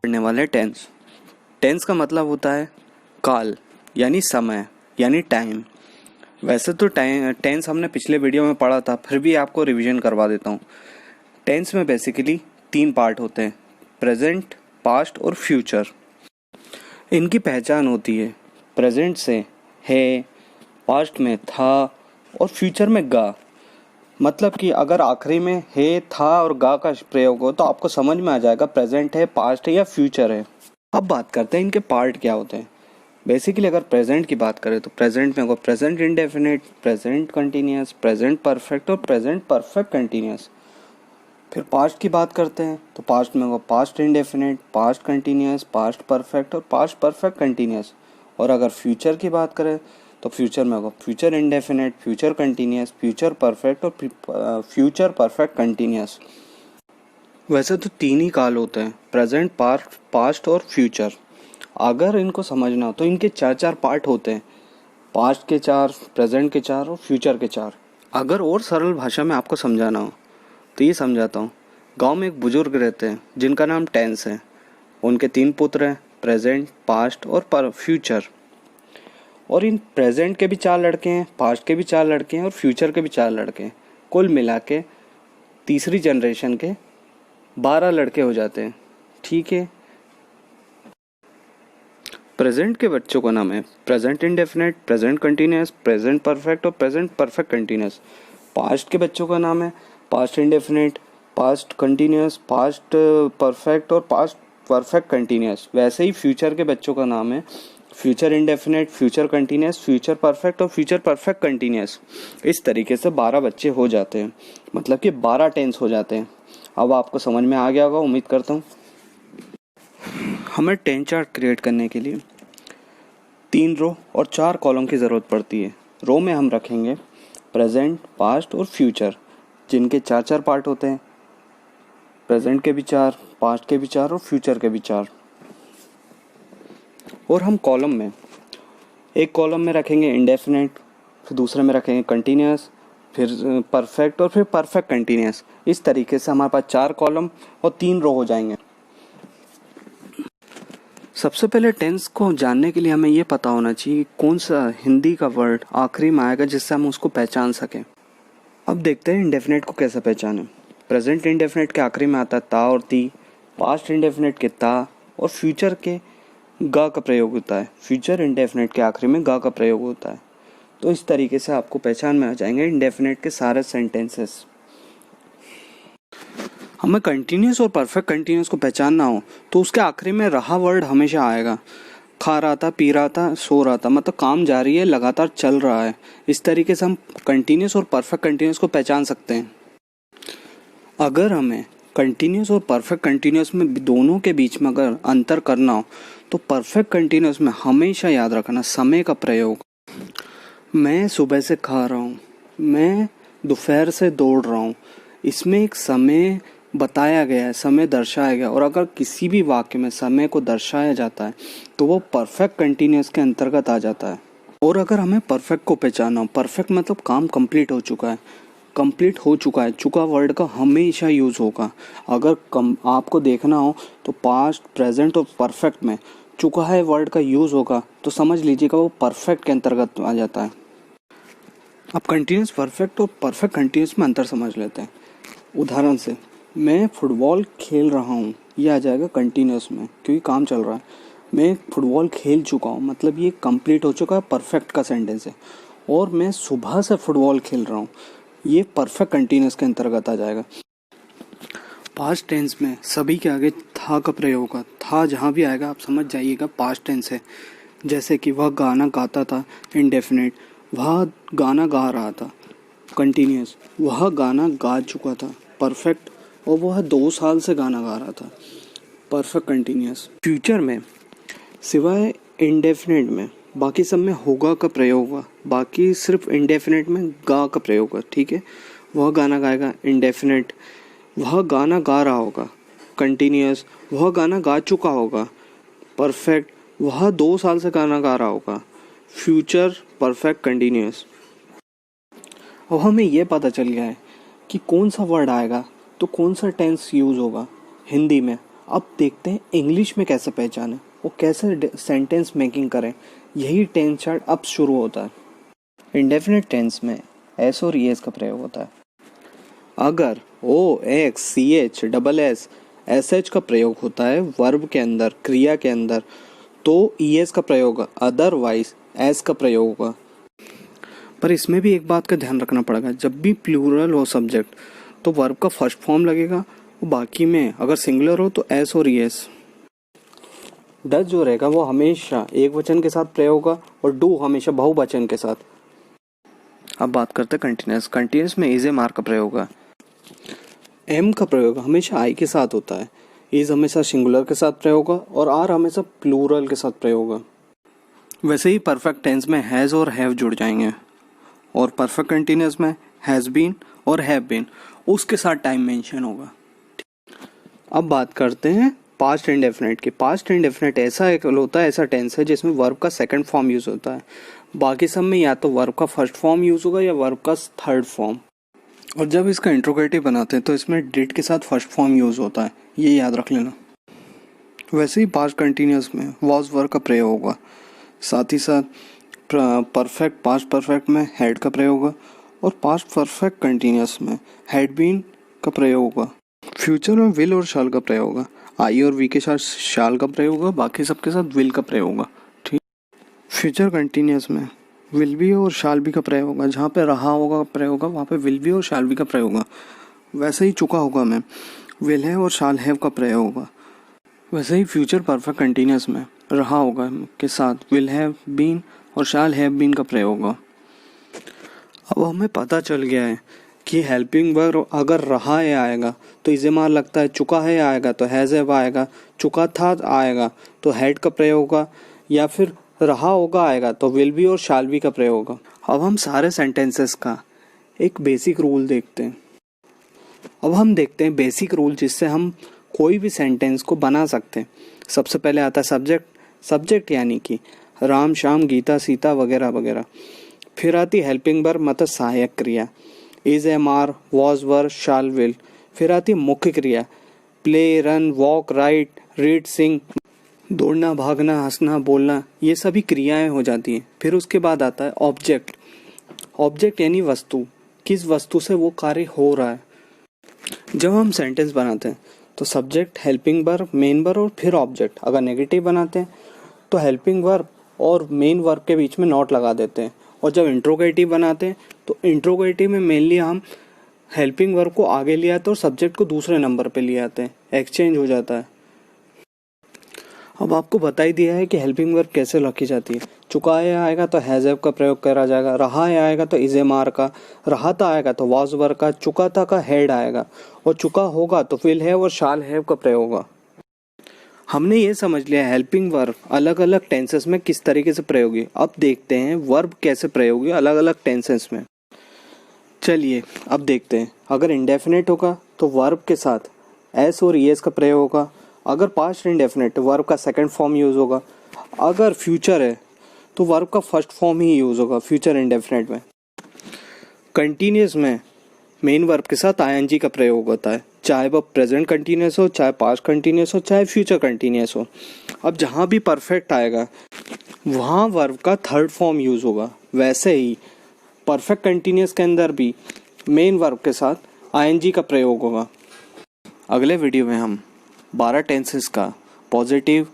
पढ़ने वाले हैं टेंस। टेंस का मतलब होता है काल यानी समय यानी टाइम। वैसे तो टेंस हमने पिछले वीडियो में पढ़ा था, फिर भी आपको रिवीजन करवा देता हूँ। टेंस में बेसिकली 3 पार्ट होते हैं, प्रेजेंट, पास्ट और फ्यूचर। इनकी पहचान होती है प्रेजेंट से है, पास्ट में था और फ्यूचर में गा। मतलब कि अगर आखिरी में है, था और गा का प्रयोग हो तो आपको समझ में आ जाएगा प्रेजेंट है, पास्ट है या फ्यूचर है। अब बात करते हैं इनके पार्ट क्या होते हैं। बेसिकली अगर प्रेजेंट की बात करें तो प्रेजेंट में होगा present indefinite, present continuous, present perfect और प्रेजेंट परफेक्ट कंटिन्यूअस। फिर पास्ट की बात करते हैं तो पास्ट में होगा past indefinite, past continuous, past perfect और पास्ट परफेक्ट कंटिन्यूअस। और अगर फ्यूचर की बात करें तो फ्यूचर में होगा future indefinite, future continuous, future perfect और फ्यूचर परफेक्ट कंटिन्यूअस। वैसे तो 3 ही काल होते हैं, प्रेजेंट, पास्ट और फ्यूचर। अगर इनको समझना हो तो इनके 4 पार्ट होते हैं, पास्ट के 4, प्रेजेंट के 4 और फ्यूचर के 4। अगर और सरल भाषा में आपको समझाना हो तो ये समझाता हूँ। गांव में एक बुजुर्ग रहते हैं जिनका नाम टेंस है। उनके 3 पुत्र हैं, प्रेजेंट, पास्ट और फ्यूचर। और इन प्रेजेंट के भी 4 लड़के हैं, पास्ट के भी 4 लड़के हैं और फ्यूचर के भी 4 लड़के हैं। कुल मिला के तीसरी जनरेशन के 12 लड़के हो जाते हैं। ठीक है। प्रेजेंट के बच्चों का नाम है present indefinite, present continuous, present perfect और प्रेजेंट परफेक्ट कंटिन्यूअस। पास्ट के बच्चों का नाम है past indefinite, past continuous, past perfect और पास्ट परफेक्ट कंटिन्यूअस। वैसे ही फ्यूचर के बच्चों का नाम है future indefinite, future continuous, future perfect और फ्यूचर परफेक्ट कंटिन्यूअस। इस तरीके से 12 बच्चे हो जाते हैं, मतलब कि 12 टेंस हो जाते हैं। अब आपको समझ में आ गया होगा, उम्मीद करता हूँ। हमें टेन चार्ट क्रिएट करने के लिए 3 रो और 4 कॉलम की ज़रूरत पड़ती है। रो में हम रखेंगे प्रेजेंट, पास्ट और फ्यूचर, जिनके 4 पार्ट होते हैं, प्रेजेंट के भी 4, पास्ट के भी 4 और फ्यूचर के भी 4। और हम कॉलम में एक कॉलम में रखेंगे इंडेफिनिट, फिर दूसरे में रखेंगे कंटिन्यूअस, फिर परफेक्ट और फिर परफेक्ट कंटिन्यूअस। इस तरीके से हमारे पास 4 कॉलम और 3 रो हो जाएंगे। सबसे पहले टेंस को जानने के लिए हमें ये पता होना चाहिए कौन सा हिंदी का वर्ड आखिरी में आएगा जिससे हम उसको पहचान सकें। अब देखते हैं इंडेफिनिट को कैसे पहचानें। प्रेजेंट इंडेफिनिट के आखिरी में आता है ता और ती, पास्ट इंडेफिनिट के ता और फ्यूचर के गा का प्रयोग होता है। फ्यूचर इंडेफिनिट के आखिरी में गा का प्रयोग होता है। तो इस तरीके से आपको पहचान में आ जाएंगे इंडेफिनिट के सारे सेंटेंसेस। हमें कंटिन्यूस और परफेक्ट कंटिन्यूस को पहचानना हो तो उसके आखिरी में रहा वर्ड हमेशा आएगा। खा रहा था, पी रहा था, सो रहा था, मतलब काम जारी है, लगातार चल रहा है। इस तरीके से हम कंटिन्यूस और परफेक्ट कंटिन्यूस को पहचान सकते हैं। अगर हमें कंटिन्यूस और परफेक्ट कंटिन्यूस में दोनों के बीच में अगर अंतर करना हो तो परफेक्ट कंटिन्यूस में हमेशा याद रखना समय का प्रयोग। मैं सुबह से खा रहा हूँ, मैं दोपहर से दौड़ रहा हूँ। इसमें एक समय बताया गया है, समय दर्शाया गया। और अगर किसी भी वाक्य में समय को दर्शाया जाता है तो वो परफेक्ट कंटिन्यूअस के अंतर्गत आ जाता है। और अगर हमें परफेक्ट को पहचानना हो, परफेक्ट मतलब काम कंप्लीट हो चुका है, कंप्लीट हो चुका है, चुका वर्ड का हमेशा यूज़ होगा। अगर आपको देखना हो तो पास्ट, प्रेजेंट और परफेक्ट में चुका है वर्ड का यूज़ होगा तो समझ लीजिएगा वो परफेक्ट के अंतर्गत आ जाता है। अब कंटिन्यूस परफेक्ट और परफेक्ट कंटिन्यूस में अंतर समझ लेते हैं। उदाहरण से, मैं फुटबॉल खेल रहा हूँ, ये आ जाएगा कंटिन्यूस में क्योंकि काम चल रहा है। मैं फुटबॉल खेल चुका हूँ, मतलब ये कंप्लीट हो चुका है, परफेक्ट का सेंटेंस है। और मैं सुबह से फुटबॉल खेल रहा हूँ, ये परफेक्ट कंटिन्यूस के अंतर्गत आ जाएगा। पास्ट टेंस में सभी के आगे था का प्रयोग होगा। था जहाँ भी आएगा आप समझ जाइएगा पास्ट टेंस है। जैसे कि वह गाना गाता था, इंडेफिनिट, वह गाना गा रहा था, कंटिन्यूस, वह गाना गा चुका था, परफेक्ट, और वह 2 साल से गाना गा रहा था, परफेक्ट कंटिन्यूस। फ्यूचर में सिवाय इंडेफिनिट में बाकी सब में होगा का प्रयोग हुआ, बाकी सिर्फ इंडेफिनिट में गा का प्रयोग हुआ। ठीक है। वह गाना गाएगा, इंडेफिनिट, वह गाना गा रहा होगा, कंटिन्यूस, वह गाना गा चुका होगा, परफेक्ट, वह 2 साल से गाना गा रहा होगा, फ्यूचर परफेक्ट कंटिन्यूस। अब हमें यह पता चल गया है कि कौन सा वर्ड आएगा तो कौन सा टेंस यूज़ होगा हिंदी में। अब देखते हैं इंग्लिश में कैसे पहचाने, वो कैसे सेंटेंस मेकिंग करें। यही टेंस चार्ट अब शुरू होता है। इंडेफिनिट टेंस में एस और ई एस का प्रयोग होता है। अगर O X C H double S S H का प्रयोग होता है वर्ब के अंदर, क्रिया के अंदर, तो ई एस का प्रयोग होगा, अदरवाइज एस का प्रयोग होगा। पर इसमें भी एक बात का ध्यान रखना पड़ेगा, जब भी प्लूरल हो सब्जेक्ट तो वर्ब का फर्स्ट फॉर्म लगेगा, और बाकी में अगर सिंगुलर हो तो एस और ई एस। डज जो रहेगा वो हमेशा एक वचन के साथ प्रयोग होगा और डू हमेशा बहुवचन के साथ। अब बात करते हैं कंटिन्यूस। कंटिन्यूस में इज ए मार का प्रयोग होगा। एम का प्रयोग हमेशा आई के साथ होता है, इज हमेशा सिंगुलर के साथ प्रयोग होगा और आर हमेशा प्लूरल के साथ प्रयोग होगा। वैसे ही परफेक्ट टेंस में हैज़ और हैव जुड़ जाएंगे, और परफेक्ट कंटिन्यूस में हैज़ बीन और हैव बीन उसके साथ टाइम मेंशन होगा। अब बात करते हैं पास्ट इंडेफिनिट की। पास्ट इंडेफिनिट ऐसा एक होता है, ऐसा टेंस है जिसमें वर्ब का सेकंड फॉर्म यूज होता है। बाकी सब में या तो वर्ब का फर्स्ट फॉर्म यूज होगा या वर्ब का थर्ड फॉर्म। और जब इसका इंट्रोगेटिव बनाते हैं तो इसमें डिड के साथ फर्स्ट फॉर्म यूज होता है, ये याद रख लेना। वैसे ही पास्ट कंटिन्यूस में वॉज वर्ब का प्रयोग होगा, साथ ही साथ परफेक्ट पास्ट परफेक्ट में हैड का प्रयोग होगा, और पास्ट परफेक्ट कंटिन्यूस में हैड बीन का प्रयोग होगा। फ्यूचर में विल और शाल का प्रयोग होगा। आई और वी के साथ शाल का प्रयोग होगा, बाकी सबके साथ विल का प्रयोग होगा। ठीक। फ्यूचर कंटिन्यूस में विल बी और शाल बी का प्रयोग होगा। जहाँ पे रहा होगा प्रयोग होगा वहाँ पे विल बी और शाल बी का प्रयोग होगा। वैसे ही चुका होगा में विल है और शाल हैव का प्रयोग होगा। वैसे ही फ्यूचर परफेक्ट कंटिन्यूस में रहा होगा के साथ विल हैव बीन और शाल हैव बीन का प्रयोग होगा। अब हमें पता चल गया है कि हेल्पिंग वर्ब अगर रहा है आएगा तो इज़ेमार लगता है, चुका है आएगा तो हैज़ हैव आएगा, चुका था आएगा तो हैड का प्रयोग होगा, या फिर रहा होगा आएगा तो विल बी और शाल बी का प्रयोग होगा। अब हम सारे सेंटेंसेस का एक बेसिक रूल देखते हैं। अब हम देखते हैं बेसिक रूल जिससे हम कोई भी सेंटेंस को बना सकते हैं। सबसे पहले आता है सब्जेक्ट। सब्जेक्ट यानी कि राम श्याम गीता सीता वगैरह वगैरह। फिर आती हेल्पिंग वर्ब मतलब सहायक क्रिया, is am are was were shall will. फिर आती मुख्य क्रिया, play run walk write read sing, दौड़ना भागना हंसना बोलना, ये सभी क्रियाएं हो जाती हैं। फिर उसके बाद आता है ऑब्जेक्ट। ऑब्जेक्ट यानी वस्तु, किस वस्तु से वो कार्य हो रहा है। जब हम सेंटेंस बनाते हैं तो subject, helping verb, main verb और फिर ऑब्जेक्ट। अगर नेगेटिव बनाते हैं तो हेल्पिंग वर्ब और मेन वर्ब के बीच में नॉट लगा देते हैं, और जब इंट्रोगेटिव बनाते हैं तो इंट्रोगेटिव में मेनली हम हेल्पिंग वर्ब को आगे ले आते हैं और सब्जेक्ट को दूसरे नंबर पे ले आते हैं, एक्सचेंज हो जाता है। अब आपको बता ही दिया है कि हेल्पिंग वर्ब कैसे लिखी जाती है। चुका है आएगा तो हैज़ हैव का प्रयोग करा जाएगा, रहा है आएगा तो इज एम आर का, रहा था आएगा तो वॉज वर का, चुका था का हैड आएगा, और चुका होगा तो विल हैव और शाल हैव का प्रयोग होगा। हमने ये समझ लिया हेल्पिंग वर्ब अलग अलग टेंसेस में किस तरीके से प्रयोगी। अब देखते हैं वर्ब कैसे प्रयोगी अलग अलग टेंसेस में। चलिए अब देखते हैं। अगर इंडेफिनिट होगा तो वर्ब के साथ एस और ई एस का प्रयोग होगा। अगर पास्ट इंडेफिनिट वर्ब का सेकंड फॉर्म यूज होगा। अगर फ्यूचर है तो वर्ब का फर्स्ट फॉर्म ही यूज होगा फ्यूचर इंडेफिनिट में। कंटिन्यूस में मेन वर्ब के साथ आईएनजी का प्रयोग होता है, चाहे वह प्रेजेंट कंटिन्यूस हो, चाहे पास्ट कंटिन्यूस हो, चाहे फ्यूचर कंटिन्यूस हो। अब जहाँ भी परफेक्ट आएगा वहाँ वर्ब का थर्ड फॉर्म यूज होगा। वैसे ही परफेक्ट कंटिन्यूस के अंदर भी मेन वर्ब के साथ आईएनजी का प्रयोग होगा। अगले वीडियो में हम 12 टेंसेस का पॉजिटिव,